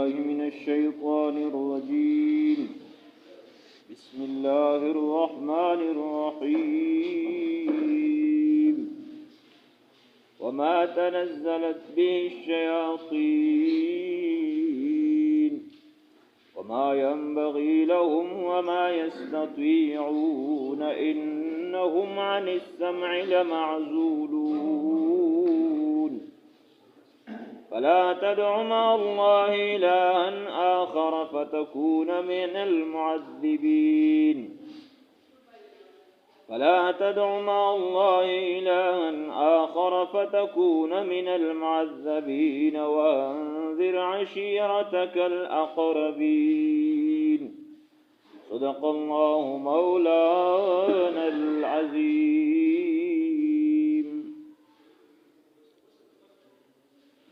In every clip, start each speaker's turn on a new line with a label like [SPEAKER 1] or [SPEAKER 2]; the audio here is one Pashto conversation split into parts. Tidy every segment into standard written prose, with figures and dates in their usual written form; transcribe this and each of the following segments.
[SPEAKER 1] بالله من الشيطان الرجيم. بسم الله الرحمن الرحيم. وما تنزلت به الشياطين وما ينبغي لهم وما يستطيعون إنهم عن السمع لمعزولون. فلا تدع مع الله إلها آخر فتكون من المعذبين. فلا تدع مع الله إلها آخر فتكون من المعذبين وأنذر عشيرتك الأقربين. صدق الله مولانا العظيم.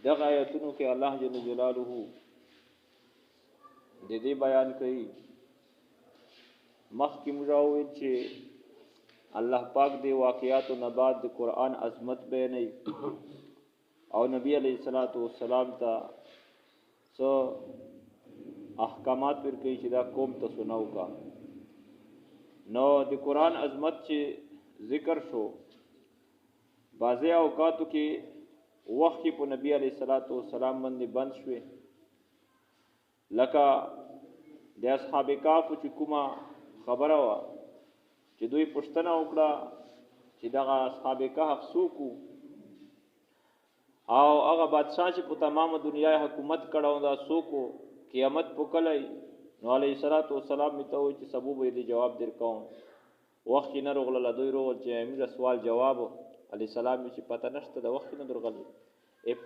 [SPEAKER 1] دغه آیتونو کې الله جل جلاله د دې بیان کوي مخکې موږ وویل چې الله پاک دی واقعات او نبات د قرآن عظمت بیانوي او نبی علیه الصلاۃ والسلام ته څو احکامات ورکوي چې دا قوم ته سنو کا. نو د قرآن عظمت چې ذکر شو بعضې اوقاتو کې وخت په نبی علیه الصلاۃ والسلام باندې بند شوې، لکه د اصحاب کهف چې کومه خبره وه چې دوی پوښتنه وکړه چې دغه اصحاب کهف څوک وو او هغه بادشاه چې په تمامه دنیا حکومت کړی دا څوک وو، قیامت په کله وي؟ نو علیه الصلاۃ والسلام مې ته وایي چې سبو به دې جواب در کوم. وخت چې نه روغله دوی روغل چې امیر سوال جواب علیه السلام چې پته نشته د وخت نه درغلی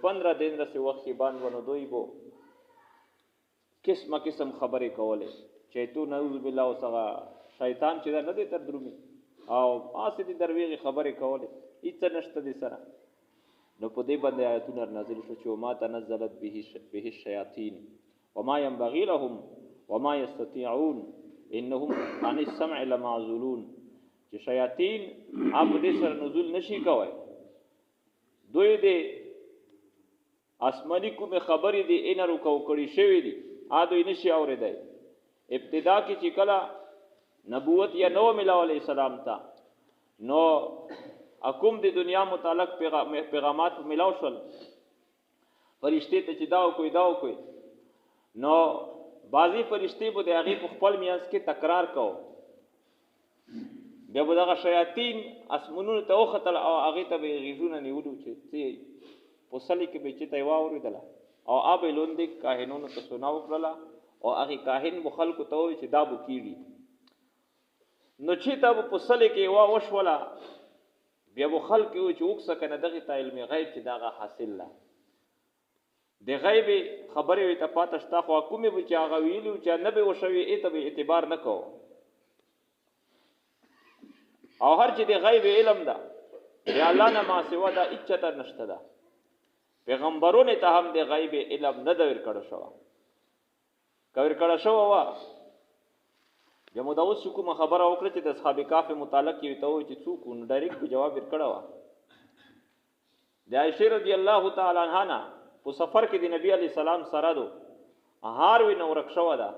[SPEAKER 1] 15 दिन رسې وخت باندې ونو دوی بو قسمه قسم خبرې کولې چې تو نعوذ بالله وسغه شیطان چې نه دې تر درومي او آسې دې درویغه خبرې کولې هیڅ نشته دې سره. نو په دې باندې آیتونه نازل شو چې ما تنزلت به الشیاطین وما ينبغي لهم وما يستطيعون انهم عن السمع لمعزولون. چې شیاطین اب دې سره نزول نشي کوي، دوی دې آسمانی کومه خبرې دې ان رکو کړي شوی دي ا دوی نشي اورېدای. ابتدا کې چې کله نبوت یا نو ملا علیہ السلام تا نو اکم د دنیا متعلق پیغامات ملاو شول فرشتي ته چې داو کوي نو بعضی فرشتي به د هغه په خپل میانس کې تکرار کو، بیا به دغه شیاطین اسمنونو ته وختل او هغه ته به غیزونه نیولو چې په سلی کې به چې ته واوریدله او ابه لوندې کاهنونو ته سناو کړله او هغه کاهن مخالکو ته وي چې دا بو کیږي. نو چې تا په سلی کې وا وشولا بیا بو خلک یو چې وکسه کنه دغه ته علم غیب چې دغه حاصل لا د غیب خبرې وي ته پاتې شتا خو کومه به چې هغه ویلو چې نه به وشوي ایته به اعتبار نکو. او هر چې د غیب علم ده یا الله نه ما سوا دا اچته نشته ده. پیغمبرونه ته هم د غیب علم نه دا ورکړ شو وا بیا مو دا اوس کومه خبره وکړه چې د اصحاب کهف متعلق یې ته وایي چې څوک نو ډایرکټ جواب ورکړه وا. د عائشہ رضی الله تعالی عنها په سفر کې د نبی علی سلام سره دو هار وی نو رخصو ده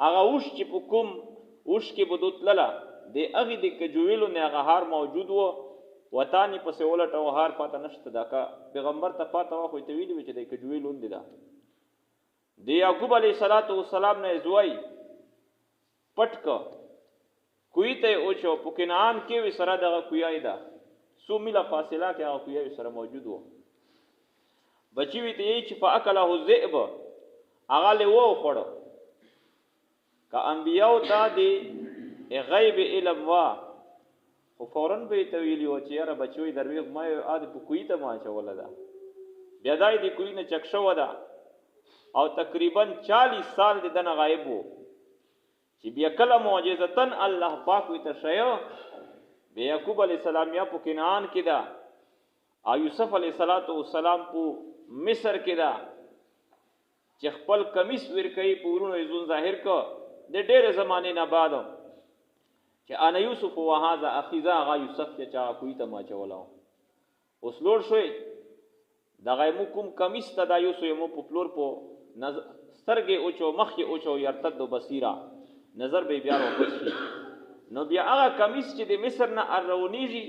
[SPEAKER 1] هغه اوش چې په کوم اوش کې بدوت لاله د هغه د کجویلو نه هغه هار موجود وو وطانی پسې ولټو هار پاته نشته دا کا پیغمبر ته پاته وا خو ته ویلی چې د کجویلو نه ده د یعقوب علیه السلام نه زوی پټک کوی ته او چو پکنان کې وی سره دغه کویای دا سو میله فاصله کې هغه کویای سره موجود وو. بچی وی ته چې فاکله الذئب هغه له وو خړ کا انبیاء ته دی غیب علم وا او فورن به ته ویلی و چې را بچوي درویغ ما اد په کوی ته ما چول دا بیا دای دی کوی نه چکشو ودا او تقریبا 40 سال دنه غایب وو چې بیا کله معجزتن الله پاک وي ته شیو بیا یعقوب علی السلام یا په کنعان کې دا او یوسف علی السلام په مصر کې دا چې خپل کمیس ور کوي پورونو یزون ظاهر کو د ډېر زمانه نه بعد چې انا یوسف و هذا اخی ذا غا یوسف چې چا کوی ته ما چولاو اوس لوړ شوی دغه مو کوم کمیس ته دا یوسو مو په پلور په سترګې اوچو مخې اوچو یرتد بصیره نظر به بیا وبشي نو بیا هغه کمیس چې د مصر نه ارونیږي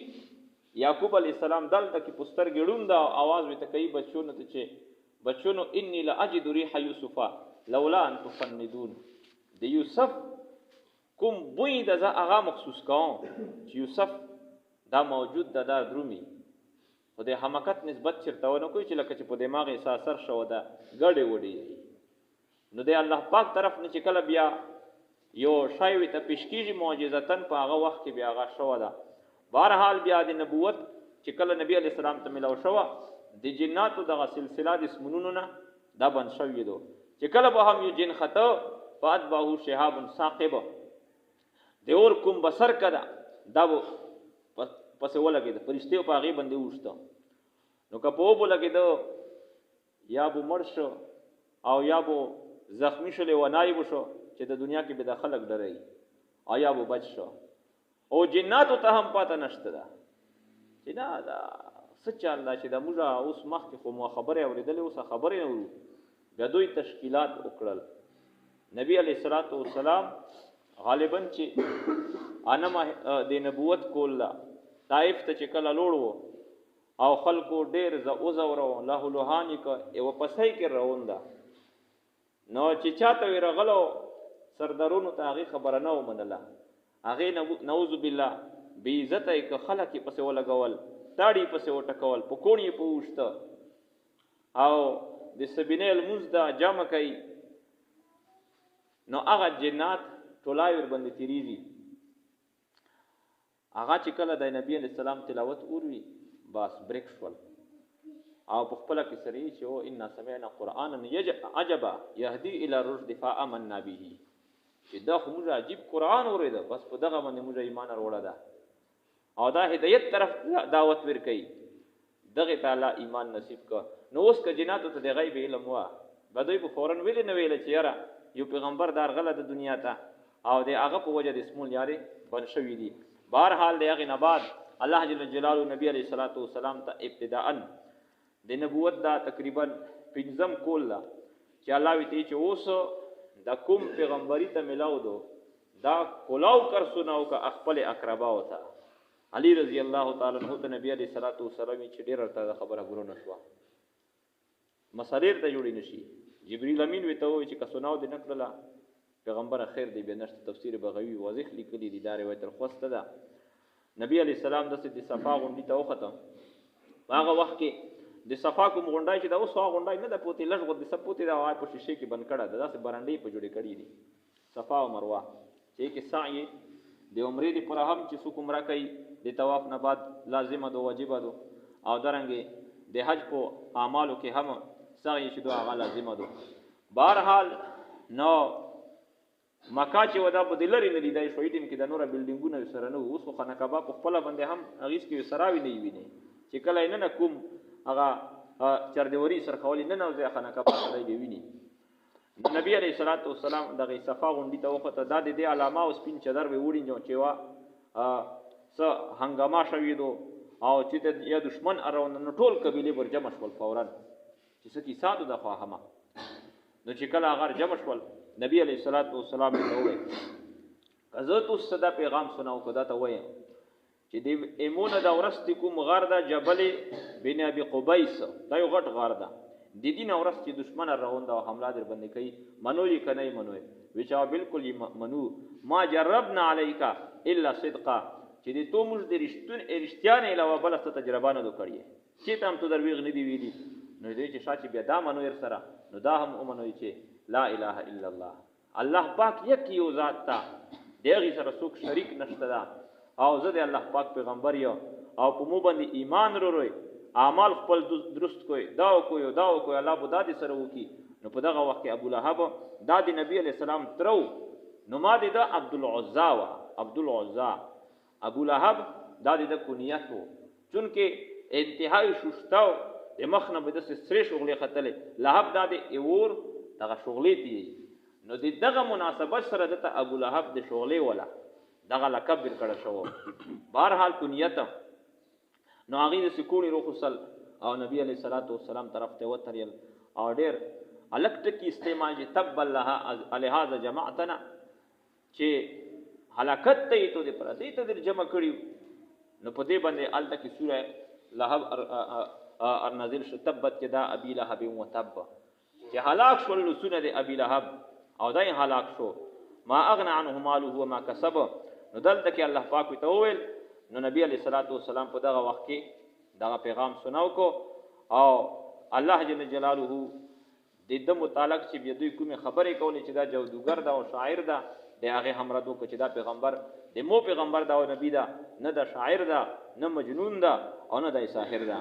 [SPEAKER 1] یعقوب علی السلام دلته کې پستر ګړون دا आवाज وته کوي بچونو ته چې بچونو انی لاجد ريح یوسف لولا ان تفندون د یوسف کوم بوی د هغه مخصوص کوم چې یوسف دا موجود دا درومي خو د حماقت نسبت چرته ونه کوي چې لکه چې په دماغ احساس شو دا ګړې وړي نو د الله پاک طرف نه چې کله بیا یو شای وي ته پیشکیږي معجزتن په هغه وخت کې بیا هغه شو دا بهرحال بیا د نبوت چې کله نبی علی السلام ته ملو شو د جناتو دغه سلسله د اسمنونو نه دا بن شوی دو چې کله به هم یو جن خطا فاتبعه شهاب ثاقب د اور کوم بسر کدا دا پس ولګي د فرشتي په هغه باندې وښته نو کپو بولګي دو یا بو مرش او یا بو زخمی شله و نایب شو چې د دنیا کې به د خلق ډري آیا بو بچ شو او جناتو ته هم پاته نشته دا چې دا سچ الله چې د موږ اوس مخ کې خو مو خبره اوریدلې اوس خبره نه ورو بیا دوی تشکیلات وکړل نبی علیہ الصلوۃ والسلام غالبا چې انما د نبوت کول طائف ته چې کله لوړو او خلکو ډیر ز اوزورو له لوهانی کو او پسای کې رواندا نو چې چاته ورغلو سردارونو ته هغه خبره نه ومنله هغه نعوذ بالله بی عزت یک خلک پسې ولګول تاړي پسې وټکول پکونی پوښت او د سبینه المزدا جمع کوي نو هغه جنات ټولای ور باندې تیریږي هغه چې کله د نبی علی السلام تلاوت اوروي بس بریک شول او په خپل کې سری چې او ان سمعنا قرانا عجبا يهدي الى الرشد فآمنا به چې دا خو موږ عجیب قران اوریدا بس په دغه باندې موږ ایمان وروړه ده او دا هدایت طرف دعوت ور کوي دغه تعالی ایمان نصیب کا نو اوس ک جناتو ته د غیب علم وا بدوی په فورن ویل نه ویل چې یاره یو پیغمبر دار غله د دنیا ته او د هغه په وجه د اسمول یاري بن شوی دي بهرحال د هغه نه بعد الله جل جلاله نبی علیہ الصلوۃ والسلام ته ابتداء د نبوت دا تقریبا پنځم کول لا چې الله وی ته چې اوس د کوم پیغمبري ته ملاو دو دا کولاو کر سناو کا خپل اقربا وتا علی رضی الله تعالی عنہ ته نبی علیہ الصلوۃ والسلام چې ډیر ورته خبره غورو نشوا مسالیر ته جوړی نشي جبرئیل امین وی ته وی چې کسناو د نکړه پیغمبر خیر دی به نشته تفسیر بغوی واضح لیکلی دی دار روایت خوسته ده نبی علیہ السلام د صفا غونډی ته وخته هغه وخت کې د صفا کوم غونډای چې دا اوس هغه غونډای نه د پوتې لږ غو د سپوتې دا وای په شیشه کې بند کړه داسې برانډې په جوړې کړې دي صفا او مروه چې کې سعی د عمرې دی پر هم چې څوک عمره کوي د طواف نه بعد لازمه دو واجبه دو او درنګ د حج په اعمالو کې هم سعی چې دوه هغه لازمه دو بهرحال نو مکه چې ودا په دلری نه لیدای شوې ټیم کې د نور بلډینګونو سره نه اوس خو خنکبا په خپل باندې هم اغیس کې سراوي نه ویني چې کله نه کوم هغه چردوري سرخولي نه نو ځای خنکبا سره دی ویني نبی علیہ الصلوۃ والسلام دغه صفا غونډی ته وخته د دې علامه او سپین چدر به وړي چې وا س هنګما شوی دو او چې یا دشمن اراوند نو ټول قبيله پر جمع شول فورا چې سکی ساتو د خواهمه نو چې کله هغه جمع شول نبی علیہ الصلوۃ والسلام ته وې حضرت صدا پیغام سناو کدا ته وې چې د ایمونه د ورست کوم غار د جبل بن ابي قبيس دا یو غټ غار ده د دین ورست چې دشمن راوند او حمله در باندې کوي منوي کنه منوي وچا بالکل منو ما جربنا عليك الا صدقا چې د تو موږ د رښتیان علاوه بل څه تجربه نه وکړي چې تم تو درویغ نه دی ویلي نو دې چې شاته بیا دا منو سره نو دا هم ومنوي چې لا اله الا الله الله پاک یک یو ذات تا دغه سره څوک شریک نشته دا او زه د الله پاک پیغمبر یو او په مو باندې ایمان وروړي اعمال خپل درست کوی دا کوی الله بودا دي سره وکي نو په دغه وخت کې ابو لهب دا د نبی علی السلام ترو نو ما د عبد العزا ابو لهب دا د کنیت وو چونکه انتهایی شوشتاو د مخنه به د سری شغلې خطلې لهب دا د ایور دغه شغلې دی نو دغه مناسبت سره د ابو لهب د شغلې ولا دغه لقب ورکړ شو بهرحال کنیت نو هغه د سکونی روح وصل او نبی علیہ الصلوۃ والسلام طرف ته وتریل او ډیر الک ټکی استعمال چې تب الله الهذا جماعتنا چې هلاکت ته تو دې پر دې ته جمع کړیو نو په دې باندې الته کې سوره لهب ار نازل شو تبت کدا ابي لهب وتب چې هلاک شول لسونه دې ابي لهب او دای هلاک شو ما اغنى عنه ماله وما كسب نو دلته کې الله پاک ته وویل نو نبی علیہ الصلوۃ والسلام په دغه وخت کې دغه پیغام سناو کو او الله جل جلاله د متعلق چې بیا دوی کومه خبرې کولې چې دا جادوګر دا او شاعر دا د هغه هم ردو کو چې دا پیغمبر د مو پیغمبر دا او نبی دا نه دا شاعر دا نه مجنون دا او نه دا ساحر دا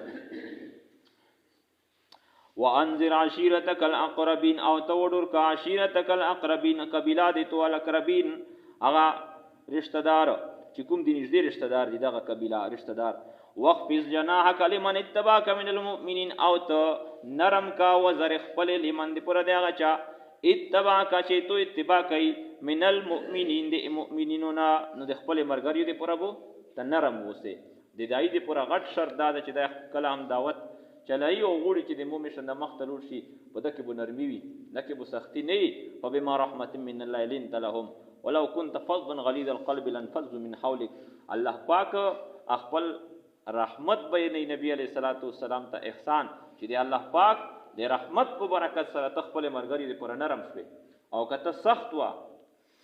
[SPEAKER 1] وانذر عشيرتك الاقربين او تودر کا عشيرتك الاقربين قبيله دي تو الاقربين هغه رشتہ دار چې کوم دي نږدې رشتہ دار دي دغه قبيله رشتہ دار وخفض جناحك لمن اتبعك من المؤمنين او ته نرم کا وزر خپل لمن دی پر دغه چا اتبعك چې تو اتباع کوي من المؤمنين دی مؤمنینونا نو د خپل مرګریو دی پر ابو ته نرم وسه د دای دی پر غټ شرط دا چې د کلام دعوت چلای او غوړي چې د مؤمن شنه مختلور شي په دکې بو نرمي وي دکې بو سختی نه فبما رحمت من الله لنت لهم ولو كنت فظا غليظ القلب لانفضوا من حولك الله پاک خپل رحمت بیني نبی علیہ الصلوۃ والسلام ته احسان چې دی الله پاک د رحمت په برکت سره تخپل مرګري پر نرم شوي او کته سخت وا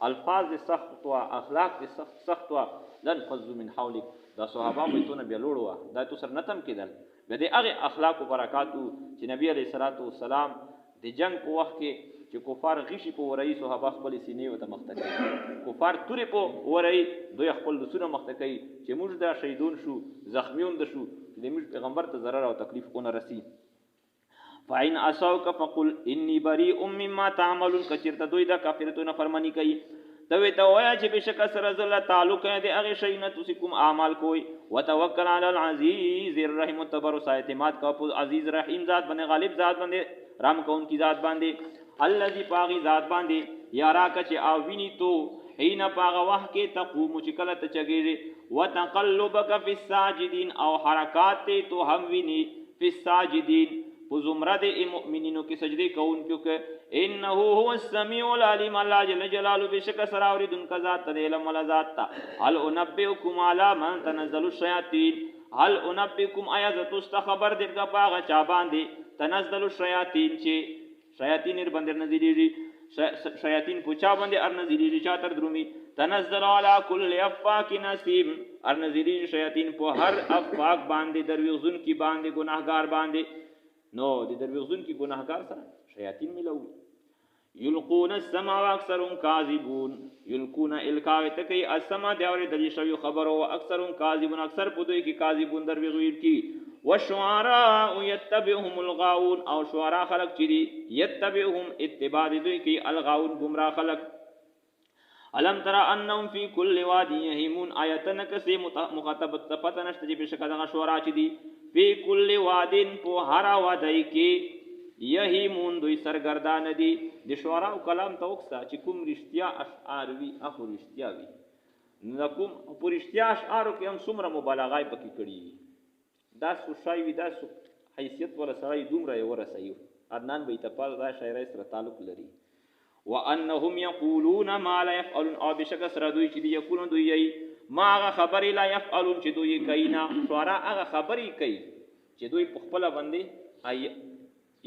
[SPEAKER 1] الفاظ سخت وا اخلاق سخت وا لانفضوا من حولك دا صحابه بیتونه بیا لوړوا دا تو سر نتم کېدل به د هغه اخلاق او برکاتو چې نبی علیہ الصلوۃ والسلام د جنگ په وخت کې چې کفار غشي په ورای صحابه خپل سینې وته مختکې کفار تورې په ورای دوی خپل لسونه مختکې چې موږ دا شهیدون شو زخمیون د شو د موږ پیغمبر ته ضرر او تکلیف اون رسی فاین اساوک فقل انی بریء مما تعملون کچرته دوی دا کافرتونه فرمانی کوي دوی ته وایا چې بشک سره زله تعلق دې هغه شی نه تاسو کوم اعمال کوی وتوکل علی العزیز الرحیم تبر اعتماد کا په عزیز رحیم ذات باندې غالب ذات باندې رحم کون کی ذات باندې الذي پاغي ذات باندې یارا کچ او ویني تو حين پاغه واه کې تقوم چې کله ته چګيږي وتقلبك في الساجدين او حرکات تو هم ویني في الساجدين زمرد المؤمنین کی سجدے کون کیونکہ انه هو السميع العليم الله جل جلاله بشک سراوری دن کا ذات علم ولا ذات تا هل انبئكم على من تنزل الشياطين هل انبئكم ایذ تستخبر دغه پاغه چا باندې تنزل الشياطين چې شیاطین ور باندې نزلېږي شیاطین پوچا باندې ار نزلېږي چا تر درومي تنزل على كل افاك نسيم ار نزلېږي شیاطین په هر افاک باندې دروغجن کی باندې گناهګار باندې نو د دروغجن کی گناهګار سره شیاطین ملو یلقون السماء واکثرهم کاذبون یلقون الکاو تکي السماء دی اور دلی شوی خبر او اکثرهم کاذبون اکثر پدوی کی کاذبون دروغویر کی والشعراء يتبعهم الغاوون او شعراء خلق چری يتبعهم اتباع دوی کی الغاوون گمراه خلق علم ترى انهم في كل واد يهيمون آیتن کسی مخاطب پتہ نشته چې بشک دغه شعراء چ دي فی کل وادن په هر وادای کې یهیمون دوی سرګردان دي د شعراء کلام ته وکړه چې کوم رښتیا اشعار وی اخو رښتیا وی نکوم په رښتیا اشعار کې هم څومره مبالغه پکې کړي دا سوشای وی دا حیثیت ولا سړی دومره ورسایو عدنان به تپال دا شاعر سره تعلق لري وانهم يقولون ما لا يفعلون او بشک سره دوی چې یقولون دوی ما هغه خبرې لا يفعلون چې دوی کوي نه شعراء هغه خبرې کوي چې دوی په خپل باندې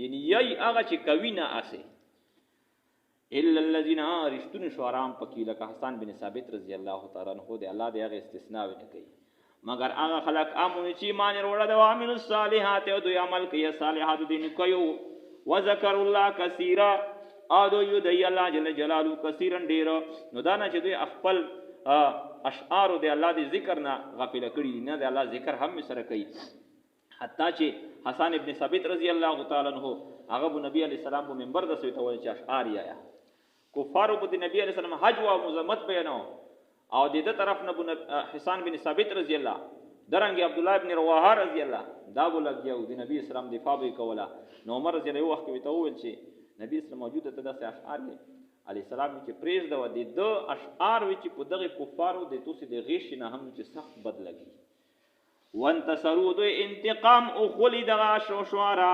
[SPEAKER 1] یعنی یی هغه چې کوي نه اسه الا الذين رشتون شعراء پکې لکه حسن بن ثابت رضی الله تعالی عنہ دی الله دی هغه استثناء نه کوي مگر هغه خلق امون چې ایمان وروړه د عامل الصالحات او دوی عمل کوي صالحات دین کوي وذكر الله كثيرا او دوی دی الله جل جلاله کثیرا ډیر نو دا نه چې دوی خپل اشعار د الله د ذکر نه غافل کړي نه د الله ذکر هم سره کوي حتی چې حسن ابن ثابت رضی الله تعالی عنہ هغه نبی علیہ السلام په منبر د سویته ول چې اشعار یا کفار په نبی علیہ السلام حج او مذمت بیانو او د دې طرف نه حسن بن ثابت رضی الله درنګ عبد الله ابن رواحه رضی الله دا ولګیو د نبی اسلام دفاع وکولا نو عمر رضی الله وخت ویته ول چې نبی اسلام موجوده ته د اشعار علی السلام چې پریز دا د دو اشعار وچ په دغه کفارو د توسې د غیش نه هم چې سخت بد لګي وانتصروا دوی انتقام اخولی دغه شعرا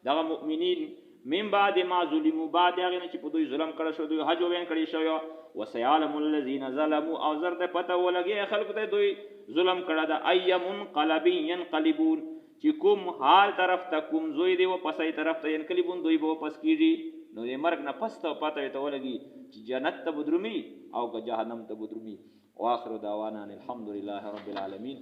[SPEAKER 1] دغه مؤمنین من بعد ما ظلموا بعد هغه نه چې په دوی ظلم کړی شو دوی حج وین کړی شو وسيعلم الذين ظلموا او زر ته پته ولګي خلق ته دوی ظلم کړه د اي منقلب ينقلبون چې کوم حال طرف ته کوم زوی دی و پسې طرف ته ينقلبون دوی به پس کیږي نو د مرګ نه پس ته پته ته ولګي چې جنت ته بدرمي او که جهنم ته بدرمي واخر دعوانا الحمد لله رب العالمين.